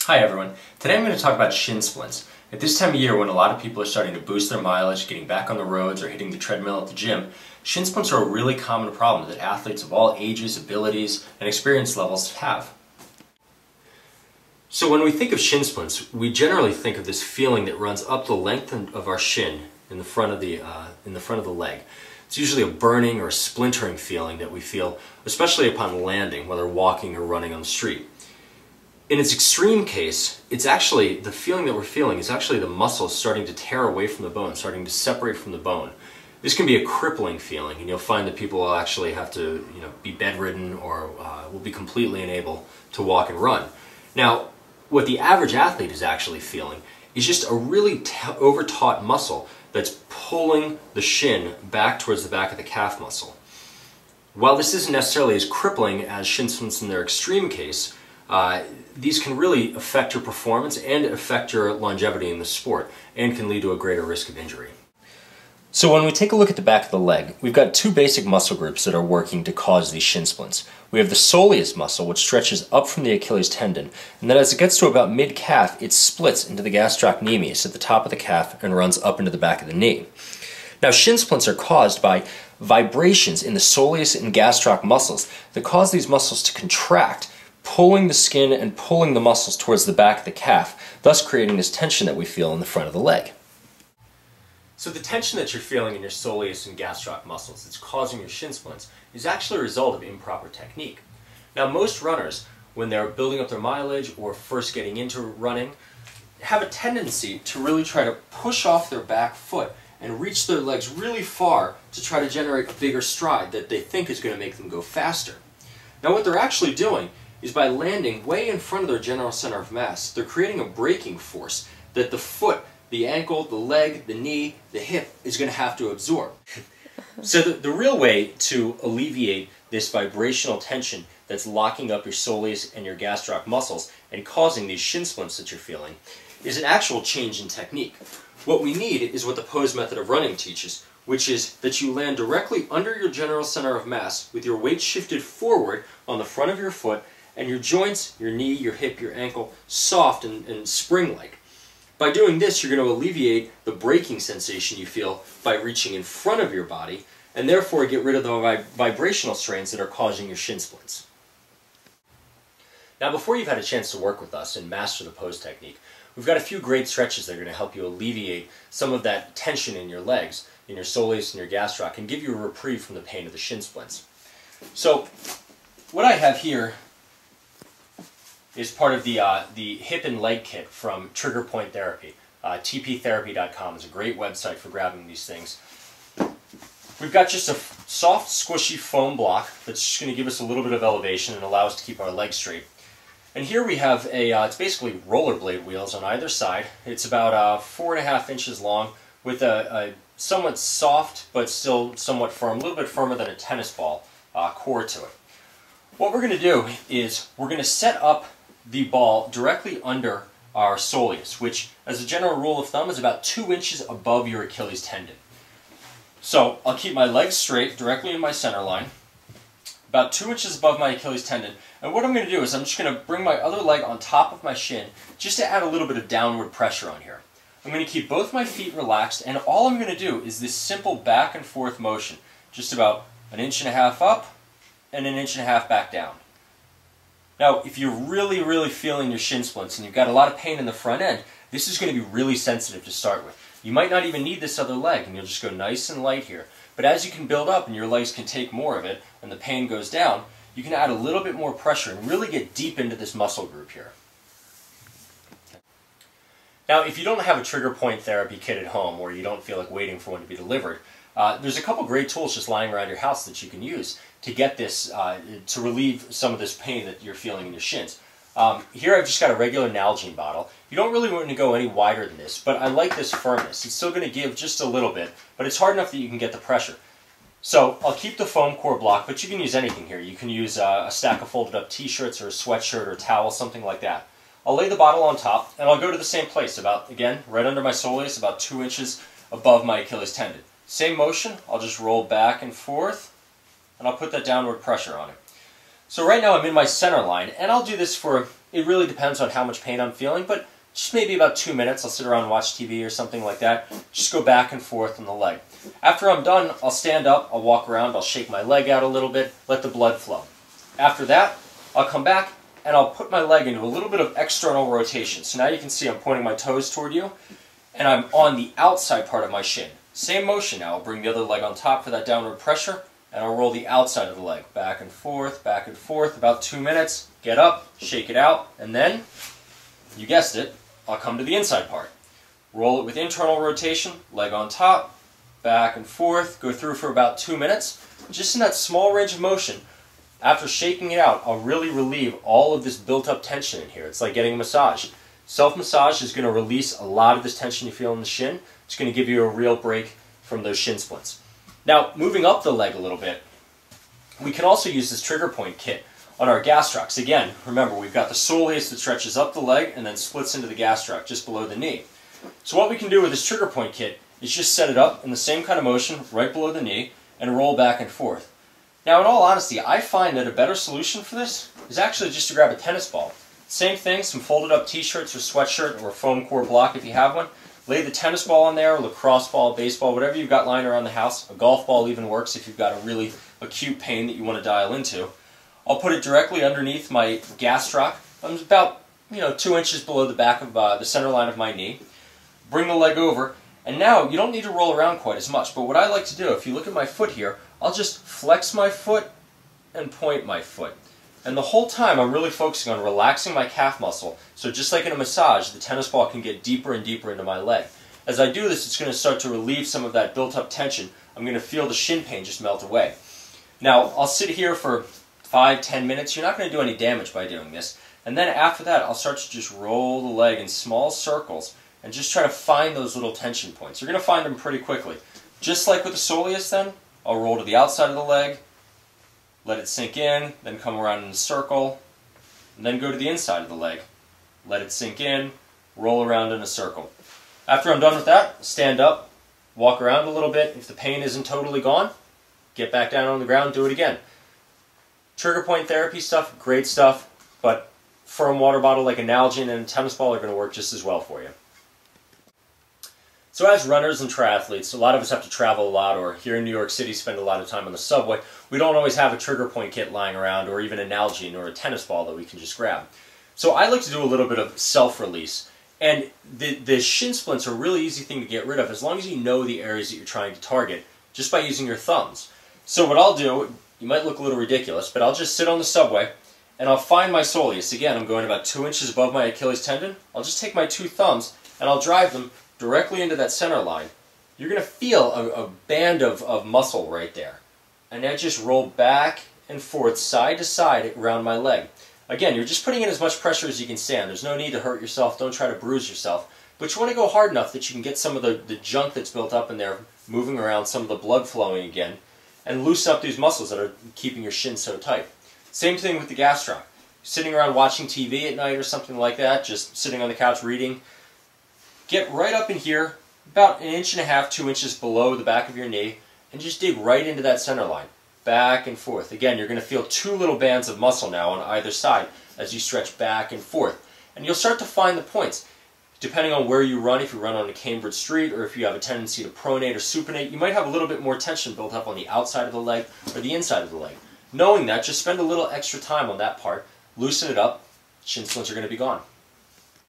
Hi everyone. Today I'm going to talk about shin splints. At this time of year when a lot of people are starting to boost their mileage, getting back on the roads or hitting the treadmill at the gym, shin splints are a really common problem that athletes of all ages, abilities, and experience levels have. So when we think of shin splints, we generally think of this feeling that runs up the length of our shin in the front of the leg. It's usually a burning or a splintering feeling that we feel, especially upon landing, whether walking or running on the street. In its extreme case, it's actually, the feeling that we're feeling is actually the muscles starting to tear away from the bone, starting to separate from the bone. This can be a crippling feeling, and you'll find that people will actually have to, be bedridden or will be completely unable to walk and run. Now, what the average athlete is actually feeling is just a really over-taut muscle that's pulling the shin back towards the back of the calf muscle. While this isn't necessarily as crippling as shin splints in their extreme case, these can really affect your performance and affect your longevity in the sport and can lead to a greater risk of injury. So when we take a look at the back of the leg, we've got two basic muscle groups that are working to cause these shin splints. We have the soleus muscle, which stretches up from the Achilles tendon, and then as it gets to about mid-calf, it splits into the gastrocnemius at the top of the calf and runs up into the back of the knee. Now, shin splints are caused by vibrations in the soleus and gastroc muscles that cause these muscles to contract, pulling the skin and pulling the muscles towards the back of the calf, thus creating this tension that we feel in the front of the leg. So the tension that you're feeling in your soleus and gastroc muscles that's causing your shin splints is actually a result of improper technique. Now, most runners, when they're building up their mileage or first getting into running, have a tendency to really try to push off their back foot and reach their legs really far to try to generate a bigger stride that they think is going to make them go faster. Now, what they're actually doing is by landing way in front of their general center of mass, they're creating a braking force that the foot, the ankle, the leg, the knee, the hip is going to have to absorb. So the real way to alleviate this vibrational tension that's locking up your soleus and your gastroc muscles and causing these shin splints that you're feeling is an actual change in technique. What we need is what the pose method of running teaches, which is that you land directly under your general center of mass with your weight shifted forward on the front of your foot and your joints, your knee, your hip, your ankle, soft and spring-like. By doing this, you're going to alleviate the braking sensation you feel by reaching in front of your body, and therefore get rid of the vibrational strains that are causing your shin splints. Now, before you've had a chance to work with us and master the pose technique, we've got a few great stretches that are going to help you alleviate some of that tension in your legs, in your soleus and your gastroc, and give you a reprieve from the pain of the shin splints. So, what I have here is part of the hip and leg kit from Trigger Point Therapy. TPtherapy.com is a great website for grabbing these things. We've got just a soft, squishy foam block that's just going to give us a little bit of elevation and allow us to keep our legs straight. And here we have it's basically rollerblade wheels on either side. It's about 4.5 inches long with a somewhat soft but still somewhat firm, a little bit firmer than a tennis ball core to it. What we're going to do is we're going to set up the ball directly under our soleus, which as a general rule of thumb is about 2 inches above your Achilles tendon. So I'll keep my legs straight directly in my center line, about 2 inches above my Achilles tendon, and what I'm going to do is I'm just going to bring my other leg on top of my shin just to add a little bit of downward pressure on here. I'm going to keep both my feet relaxed, and all I'm going to do is this simple back and forth motion, just about 1.5 inches up and 1.5 inches back down. Now, if you're really feeling your shin splints and you've got a lot of pain in the front end, this is going to be really sensitive to start with. You might not even need this other leg, and you'll just go nice and light here. But as you can build up and your legs can take more of it and the pain goes down, you can add a little bit more pressure and really get deep into this muscle group here. Now, if you don't have a Trigger Point Therapy kit at home or you don't feel like waiting for one to be delivered, there's a couple great tools just lying around your house that you can use to get this, to relieve some of this pain that you're feeling in your shins. Here I've just got a regular Nalgene bottle. You don't really want to go any wider than this, but I like this firmness. It's still going to give just a little bit, but it's hard enough that you can get the pressure. So I'll keep the foam core block, but you can use anything here. You can use a stack of folded up t-shirts or a sweatshirt or a towel, something like that. I'll lay the bottle on top, and I'll go to the same place, about, again, right under my soleus, about 2 inches above my Achilles tendon. Same motion, I'll just roll back and forth, and I'll put that downward pressure on it. So right now I'm in my center line, and I'll do this for it really depends on how much pain I'm feeling, but just maybe about 2 minutes. I'll sit around and watch TV or something like that. Just go back and forth on the leg. After I'm done, I'll stand up, I'll walk around, I'll shake my leg out a little bit, let the blood flow. After that, I'll come back and I'll put my leg into a little bit of external rotation. So now you can see I'm pointing my toes toward you, and I'm on the outside part of my shin. Same motion now. I'll bring the other leg on top for that downward pressure, and I'll roll the outside of the leg. Back and forth, about 2 minutes. Get up, shake it out, and then, you guessed it, I'll come to the inside part. Roll it with internal rotation, leg on top, back and forth, go through for about 2 minutes. Just in that small range of motion, after shaking it out, I'll really relieve all of this built-up tension in here. It's like getting a massage. Self-massage is going to release a lot of this tension you feel in the shin. It's going to give you a real break from those shin splints. Now, moving up the leg a little bit, we can also use this trigger point kit on our gastrocs. Again, remember, we've got the soleus that stretches up the leg and then splits into the gastroc just below the knee. So what we can do with this trigger point kit is just set it up in the same kind of motion right below the knee and roll back and forth. Now, in all honesty, I find that a better solution for this is actually just to grab a tennis ball. Same thing, some folded up t-shirts or sweatshirt or foam core block if you have one. Lay the tennis ball on there, lacrosse ball, baseball, whatever you've got lying around the house. A golf ball even works if you've got a really acute pain that you want to dial into. I'll put it directly underneath my gastroc. I'm about 2 inches below the back of the center line of my knee. Bring the leg over, and now you don't need to roll around quite as much. But what I like to do, if you look at my foot here, I'll just flex my foot and point my foot. And the whole time I'm really focusing on relaxing my calf muscle. So just like in a massage, the tennis ball can get deeper and deeper into my leg. As I do this, it's going to start to relieve some of that built-up tension. I'm going to feel the shin pain just melt away. Now, I'll sit here for 5-10 minutes. You're not going to do any damage by doing this. And then after that, I'll start to just roll the leg in small circles and just try to find those little tension points. You're going to find them pretty quickly. Just like with the soleus then, I'll roll to the outside of the leg, let it sink in, then come around in a circle, and then go to the inside of the leg. Let it sink in, roll around in a circle. After I'm done with that, stand up, walk around a little bit. If the pain isn't totally gone, get back down on the ground, do it again. Trigger point therapy stuff, great stuff, but firm water bottle like a Nalgene and a tennis ball are going to work just as well for you. So as runners and triathletes, a lot of us have to travel a lot, or here in New York City spend a lot of time on the subway. We don't always have a trigger point kit lying around, or even a Nalgene or a tennis ball that we can just grab. So I like to do a little bit of self-release. And the shin splints are a really easy thing to get rid of as long as you know the areas that you're trying to target, just by using your thumbs. So what I'll do, you might look a little ridiculous, but I'll just sit on the subway and I'll find my soleus. Again, I'm going about 2 inches above my Achilles tendon. I'll just take my 2 thumbs and I'll drive them directly into that center line. You're going to feel a band of muscle right there. And I just roll back and forth, side to side around my leg. Again, you're just putting in as much pressure as you can stand. There's no need to hurt yourself. Don't try to bruise yourself. But you want to go hard enough that you can get some of the junk that's built up in there moving around, some of the blood flowing again, and loosen up these muscles that are keeping your shin so tight. Same thing with the gastroc. Sitting around watching TV at night or something like that, just sitting on the couch reading, get right up in here, about 1.5 inches, 2 inches below the back of your knee, and just dig right into that center line. Back and forth. Again, you're going to feel 2 little bands of muscle now on either side as you stretch back and forth. And you'll start to find the points. Depending on where you run, if you run on a cambered street or if you have a tendency to pronate or supinate, you might have a little bit more tension built up on the outside of the leg or the inside of the leg. Knowing that, just spend a little extra time on that part, loosen it up, shin splints are going to be gone.